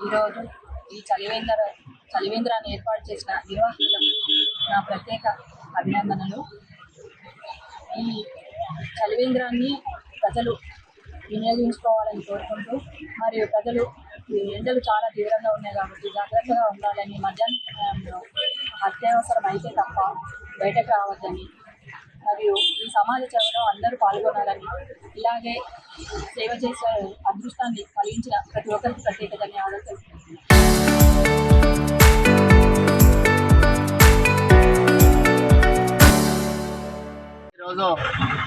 ఈరోజు ఈ చలివేంద్రాన్ని ఏర్పాటు చేసిన నిర్వాహకులకు నా ప్రత్యేక అభినందనలు. ఈ చలివేంద్రాన్ని ప్రజలు వినియోగించుకోవాలని కోరుకుంటూ, మరియు ప్రజలు ఎండలు చాలా తీవ్రంగా ఉన్నాయి కాబట్టి జాగ్రత్తగా ఉండాలని, మధ్యాహ్నం సమయంలో అత్యవసరం అయితే తప్ప బయటకు రావద్దని, మరియు ఈ సమాజ సేవలో అందరూ పాల్గొనాలని, ఇలాగే సేవ చేసే అదృష్టాన్ని కలిగించిన ప్రతి ఒక్కరికి ప్రత్యేక ధన్యవాదాలు తెలుపుతున్నాను. ఈరోజు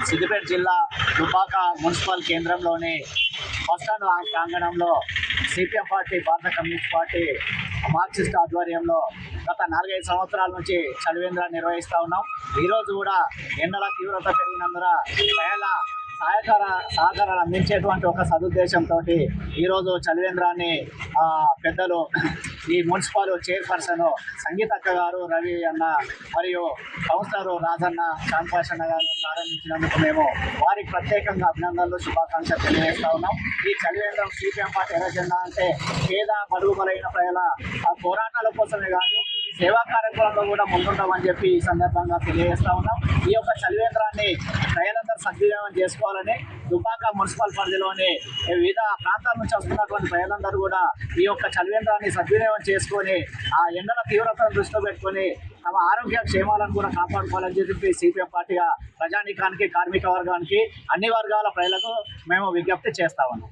సిద్దిపేట జిల్లా దుబ్బాక మున్సిపల్ కేంద్రంలోని బస్టాండ్ ప్రాంగణంలో సిపిఎం పార్టీ, భారత కమ్యూనిస్ట్ పార్టీ, మార్క్సిస్ట్ ఆధ్వర్యంలో గత 4-5 సంవత్సరాల నుంచి చలివేంద్రాన్ని నిర్వహిస్తూ ఉన్నాం. ఈరోజు కూడా ఎండల తీవ్రత పెరిగినందున ప్రజల సహకారాలు అందించేటువంటి ఒక సదుద్దేశంతో ఈరోజు చలివేంద్రాన్ని పెద్దలు ఈ మున్సిపల్ చైర్పర్సన్ సంగీతక్క గారు, రవి అన్న మరియు కౌన్సిలర్ రాజన్న, శాంతపాషన్న గారు ప్రారంభించినందుకు మేము వారికి ప్రత్యేకంగా అభినందనలు, శుభాకాంక్షలు తెలియజేస్తా ఉన్నాం. ఈ చలివేంద్రం సిపిఎం పార్టీ ఎర్రజెండా అంటే పేద బడుగు బలైన ప్రజల పోరాటాల కోసమే కాదు, సేవా కార్యక్రమంలో కూడా ముందుంటామని చెప్పి ఈ సందర్భంగా తెలియజేస్తా ఉన్నాం. ఈ యొక్క చలివేంద్రాన్ని ప్రజలందరూ సద్వినియోగం చేసుకోవాలని దుబ్బాక మున్సిపల్ పరిధిలోని వివిధ ప్రాంతాల నుంచి వస్తున్నటువంటి ప్రజలందరూ కూడా ఈ యొక్క చలివేంద్రాన్ని సద్వినియోగం చేసుకొని ఆ ఎండల తీవ్రతను దృష్టిలో పెట్టుకొని తమ ఆరోగ్య క్షేమాలను కూడా కాపాడుకోవాలని చెప్పి సిపిఎం పార్టీగా ప్రజానీకానికి, కార్మిక వర్గానికి, అన్ని వర్గాల ప్రజలకు మేము విజ్ఞప్తి చేస్తా ఉన్నాం.